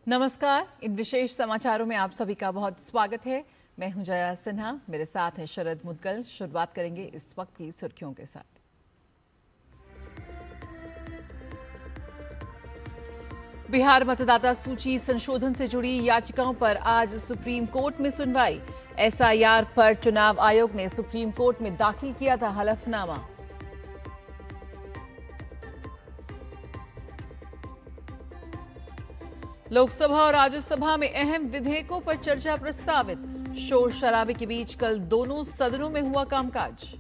नमस्कार। इन विशेष समाचारों में आप सभी का बहुत स्वागत है। मैं हूं जया सिन्हा, मेरे साथ है शरद मुदगल। शुरुआत करेंगे इस वक्त की सुर्खियों के साथ। बिहार मतदाता सूची संशोधन से जुड़ी याचिकाओं पर आज सुप्रीम कोर्ट में सुनवाई। एसआईआर पर चुनाव आयोग ने सुप्रीम कोर्ट में दाखिल किया था हलफनामा। लोकसभा और राज्यसभा में अहम विधेयकों पर चर्चा प्रस्तावित। शोर शराबे के बीच कल दोनों सदनों में हुआ कामकाज।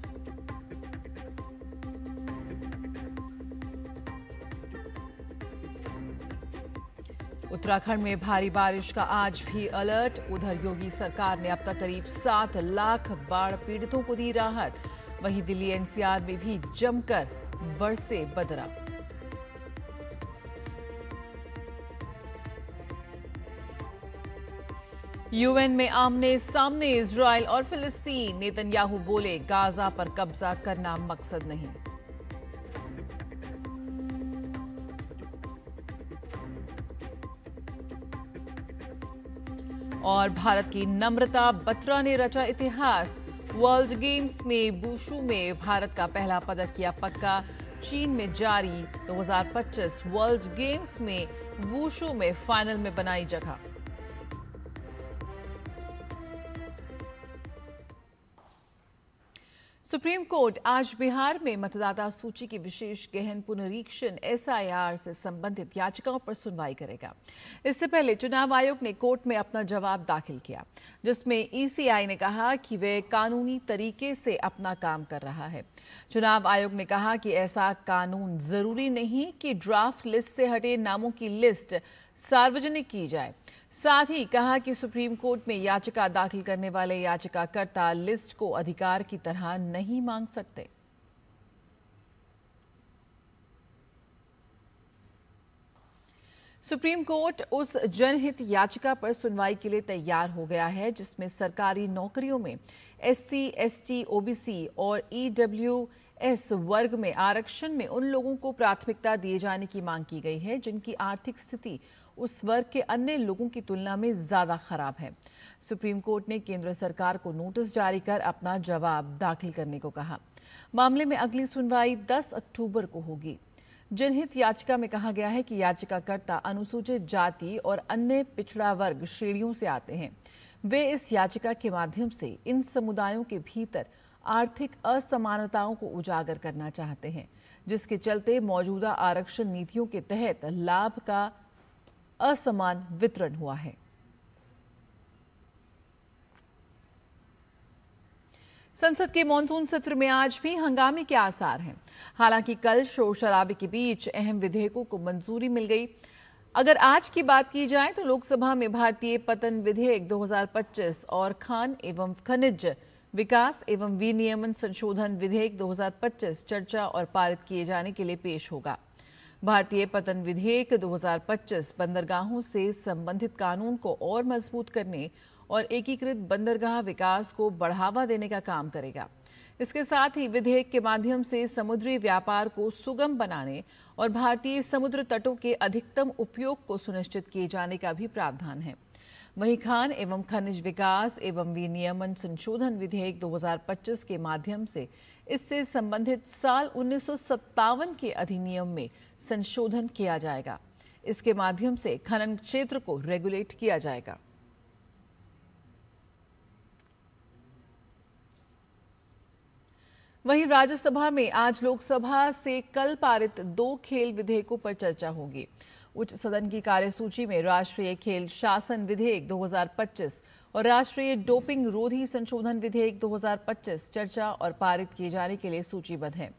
उत्तराखंड में भारी बारिश का आज भी अलर्ट। उधर योगी सरकार ने अब तक करीब 7 लाख बाढ़ पीड़ितों को दी राहत। वहीं दिल्ली एनसीआर में भी जमकर बरसे बदरा। यूएन में आमने सामने इजराइल और फिलिस्तीन। नेतन्याहू बोले गाजा पर कब्जा करना मकसद नहीं। और भारत की नम्रता बत्रा ने रचा इतिहास। वर्ल्ड गेम्स में वुशु में भारत का पहला पदक किया पक्का। चीन में जारी 2025 वर्ल्ड गेम्स में वुशु में फाइनल में बनाई जगह। सुप्रीम कोर्ट आज बिहार में मतदाता सूची की विशेष गहन पुनरीक्षण एसआईआर से संबंधित याचिकाओं पर सुनवाई करेगा। इससे पहले चुनाव आयोग ने कोर्ट में अपना जवाब दाखिल किया, जिसमें ईसीआई ने कहा कि वे कानूनी तरीके से अपना काम कर रहा है। चुनाव आयोग ने कहा कि ऐसा कानून जरूरी नहीं कि ड्राफ्ट लिस्ट से हटे नामों की लिस्ट सार्वजनिक की जाए। साथ ही कहा कि सुप्रीम कोर्ट में याचिका दाखिल करने वाले याचिकाकर्ता लिस्ट को अधिकार की तरह नहीं मांग सकते। सुप्रीम कोर्ट उस जनहित याचिका पर सुनवाई के लिए तैयार हो गया है जिसमें सरकारी नौकरियों में एससी, एसटी, ओबीसी और ईडब्ल्यूएस वर्ग में आरक्षण में उन लोगों को प्राथमिकता दिए जाने की मांग की गई है जिनकी आर्थिक स्थिति उस वर्ग के अन्य लोगों की तुलना में ज्यादा खराब है। सुप्रीम कोर्ट ने केंद्र सरकार को नोटिस जारी कर अपना जवाब दाखिल करने को कहा। मामले में अगली सुनवाई 10 अक्टूबर को होगी। जनहित याचिका में कहा गया है कि याचिकाकर्ता अनुसूचित जाति और अन्य पिछड़ा वर्ग श्रेणियों से आते हैं। वे इस याचिका के माध्यम से इन समुदायों के भीतर आर्थिक असमानताओं को उजागर करना चाहते हैं, जिसके चलते मौजूदा आरक्षण नीतियों के तहत लाभ का असमान वितरण हुआ है। संसद के मॉनसून सत्र में आज भी हंगामे के आसार हैं। हालांकि कल शोर शराबे के बीच अहम विधेयकों को मंजूरी मिल गई। अगर आज की बात की जाए तो लोकसभा में भारतीय पतन विधेयक 2025 और खान एवं खनिज विकास एवं विनियमन संशोधन विधेयक 2025 चर्चा और पारित किए जाने के लिए पेश होगा। भारतीय पतन विधेयक 2025 बंदरगाहों से संबंधित कानून को और मजबूत करने और एकीकृत बंदरगाह विकास को बढ़ावा देने का काम करेगा। इसके साथ ही विधेयक के माध्यम से समुद्री व्यापार को सुगम बनाने और भारतीय समुद्र तटों के अधिकतम उपयोग को सुनिश्चित किए जाने का भी प्रावधान है। वहीं खान एवं खनिज विकास एवं विनियमन संशोधन विधेयक 2025 के माध्यम से इससे संबंधित साल 1957 के अधिनियम में संशोधन किया जाएगा। इसके माध्यम से खनन क्षेत्र को रेगुलेट किया जाएगा। वहीं राज्यसभा में आज लोकसभा से कल पारित 2 खेल विधेयकों पर चर्चा होगी। उच्च सदन की कार्यसूची में राष्ट्रीय खेल शासन विधेयक 2025 और राष्ट्रीय डोपिंग रोधी संशोधन विधेयक 2025 चर्चा और पारित किए जाने के लिए सूचीबद्ध है।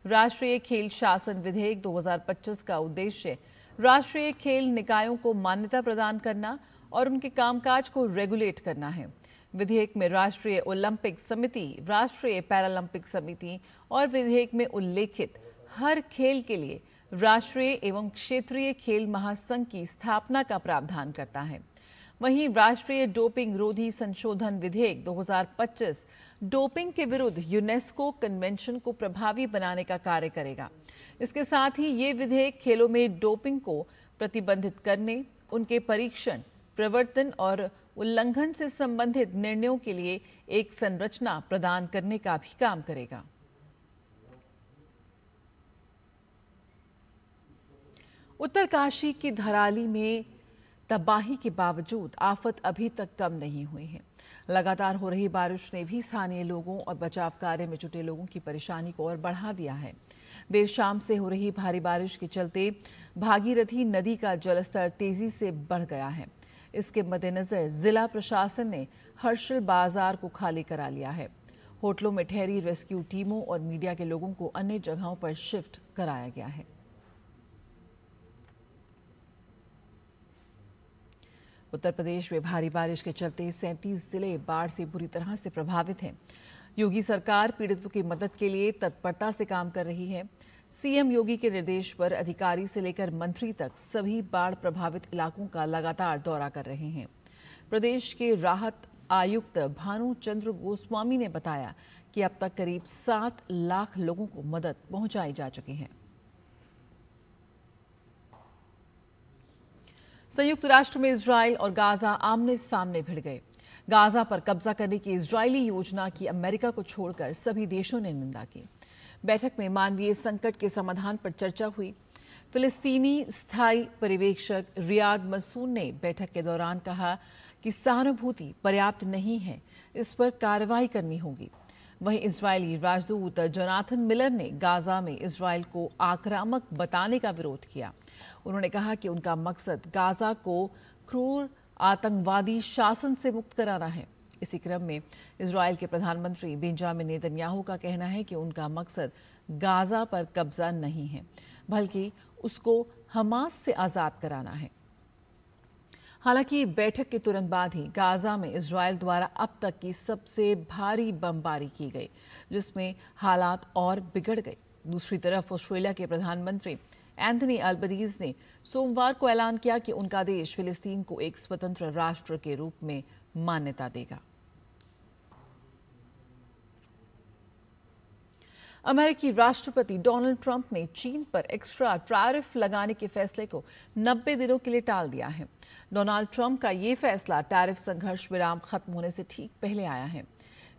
राष्ट्रीय खेल शासन विधेयक 2025 का उद्देश्य राष्ट्रीय खेल निकायों को मान्यता प्रदान करना और उनके कामकाज को रेगुलेट करना है। विधेयक में राष्ट्रीय ओलंपिक समिति, राष्ट्रीय पैरालंपिक समिति और विधेयक में उल्लेखित हर खेल के लिए राष्ट्रीय एवं क्षेत्रीय खेल महासंघ की स्थापना का प्रावधान करता है। वहीं राष्ट्रीय डोपिंग रोधी संशोधन विधेयक 2025 डोपिंग के विरुद्ध यूनेस्को कन्वेंशन को प्रभावी बनाने का कार्य करेगा। इसके साथ ही ये विधेयक खेलों में डोपिंग को प्रतिबंधित करने उनके परीक्षण, प्रवर्तन और उल्लंघन से संबंधित निर्णयों के लिए एक संरचना प्रदान करने का भी काम करेगा। उत्तरकाशी की धराली में तबाही के बावजूद आफत अभी तक कम नहीं हुई है। लगातार हो रही बारिश ने भी स्थानीय लोगों और बचाव कार्य में जुटे लोगों की परेशानी को और बढ़ा दिया है। देर शाम से हो रही भारी बारिश के चलते भागीरथी नदी का जलस्तर तेजी से बढ़ गया है। इसके मद्देनजर जिला प्रशासन ने हर्षल बाजार को खाली करा लिया है। होटलों में ठहरी रेस्क्यू टीमों और मीडिया के लोगों को अन्य जगहों पर शिफ्ट कराया गया है। उत्तर प्रदेश में भारी बारिश के चलते 37 जिले बाढ़ से बुरी तरह से प्रभावित हैं। योगी सरकार पीड़ितों की मदद के लिए तत्परता से काम कर रही है। सीएम योगी के निर्देश पर अधिकारी से लेकर मंत्री तक सभी बाढ़ प्रभावित इलाकों का लगातार दौरा कर रहे हैं। प्रदेश के राहत आयुक्त भानु चंद्र गोस्वामी ने बताया कि अब तक करीब 7 लाख लोगों को मदद पहुंचाई जा चुकी है। संयुक्त राष्ट्र में इजराइल और गाजा आमने सामने भिड़ गए। गाजा पर कब्जा करने की इजरायली योजना की अमेरिका को छोड़कर सभी देशों ने निंदा की। बैठक में मानवीय संकट के समाधान पर चर्चा हुई। फिलिस्तीनी स्थायी पर्यवेक्षक रियाद मसूद ने बैठक के दौरान कहा कि सहानुभूति पर्याप्त नहीं है, इस पर कार्रवाई करनी होगी। वहीं इजरायली राजदूत जोनाथन मिलर ने गाजा में इजराइल को आक्रामक बताने का विरोध किया। उन्होंने कहा कि उनका मकसद गाजा को क्रूर आतंकवादी शासन से मुक्त कराना है। इसी क्रम में इजराइल के प्रधानमंत्री बेंजामिन नेतन्याहू का कहना है कि उनका मकसद गाजा पर कब्जा नहीं है, बल्कि उसको हमास से आजाद कराना है। हालांकि बैठक के तुरंत बाद ही गाजा में इजराइल द्वारा अब तक की सबसे भारी बमबारी की गई, जिसमें हालात और बिगड़ गए। दूसरी तरफ ऑस्ट्रेलिया के प्रधानमंत्री एंथनी अल्बनीज ने सोमवार को ऐलान किया कि उनका देश फिलिस्तीन को एक स्वतंत्र राष्ट्र के रूप में मान्यता देगा। अमेरिकी राष्ट्रपति डोनाल्ड ट्रंप ने चीन पर एक्स्ट्रा टैरिफ लगाने के फैसले को 90 दिनों के लिए टाल दिया है। डोनाल्ड ट्रंप का ये फैसला टैरिफ संघर्ष विराम खत्म होने से ठीक पहले आया है।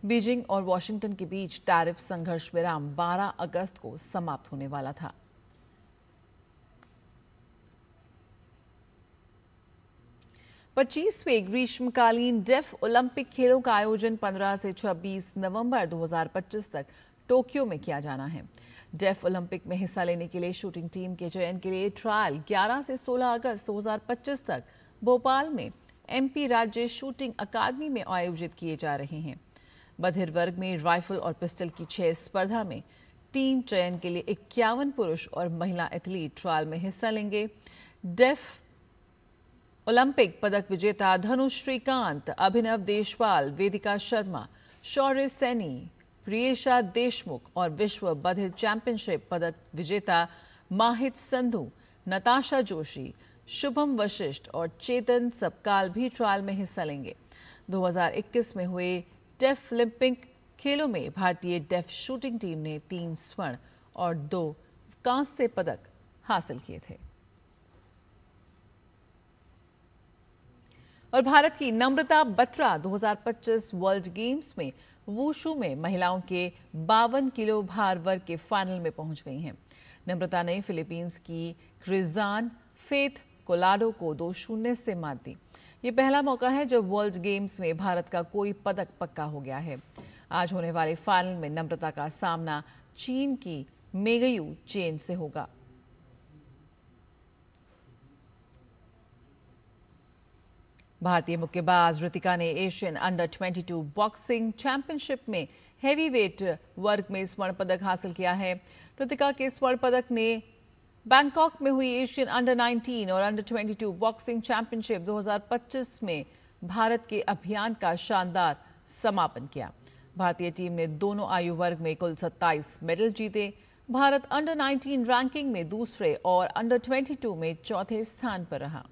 बीजिंग और वॉशिंगटन के बीच टैरिफ संघर्ष विराम 12 अगस्त को समाप्त होने वाला था। पच्चीसवें ग्रीष्मकालीन डेफ ओलंपिक खेलों का आयोजन 15 से 26 नवंबर 2025 तक टोक्यो में किया जाना है। डेफ ओलंपिक में हिस्सा लेने के लिए शूटिंग टीम के चयन के लिए ट्रायल 11 से 16 अगस्त 2025 तक भोपाल में एमपी राज्य शूटिंग अकादमी में आयोजित किए जा रहे हैं। बधिर वर्ग में राइफल और पिस्टल की 6 स्पर्धा में टीम चयन के लिए 51 पुरुष और महिला एथलीट ट्रायल में हिस्सा लेंगे। डेफ ओलंपिक पदक विजेता धनुष श्रीकांत, अभिनव देशपाल, वेदिका शर्मा, शौर्य सैनी, प्रियेशा देशमुख और विश्व बधिर चैंपियनशिप पदक विजेता माहित संधू, नताशा जोशी, शुभम वशिष्ठ और चेतन सबकाल भी ट्रायल में हिस्सा लेंगे। 2021 में हुए डेफ ओलंपिक खेलों में भारतीय डेफ शूटिंग टीम ने 3 स्वर्ण और 2 कांस्य पदक हासिल किए थे। और भारत की नम्रता बत्रा 2025 वर्ल्ड गेम्स में वुशु में महिलाओं के 52 किलो भार वर्ग के फाइनल में पहुंच गई हैं। नम्रता ने फिलीपींस की क्रिजान फेथ कोलाडो को 2-0 से मात दी। ये पहला मौका है जब वर्ल्ड गेम्स में भारत का कोई पदक पक्का हो गया है। आज होने वाले फाइनल में नम्रता का सामना चीन की मेगयू चेन से होगा। भारतीय मुक्केबाज ऋतिका ने एशियन अंडर 22 बॉक्सिंग चैंपियनशिप में हेवीवेट वर्ग में स्वर्ण पदक हासिल किया है। ऋतिका के स्वर्ण पदक ने बैंकॉक में हुई एशियन अंडर 19 और अंडर 22 बॉक्सिंग चैंपियनशिप 2025 में भारत के अभियान का शानदार समापन किया। भारतीय टीम ने दोनों आयु वर्ग में कुल 27 मेडल जीते। भारत अंडर 19 रैंकिंग में दूसरे और अंडर 22 में चौथे स्थान पर रहा।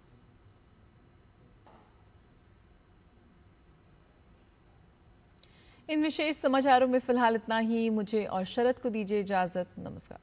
इन विशेष समाचारों में फिलहाल इतना ही। मुझे और शरद को दीजिए इजाजत। नमस्कार।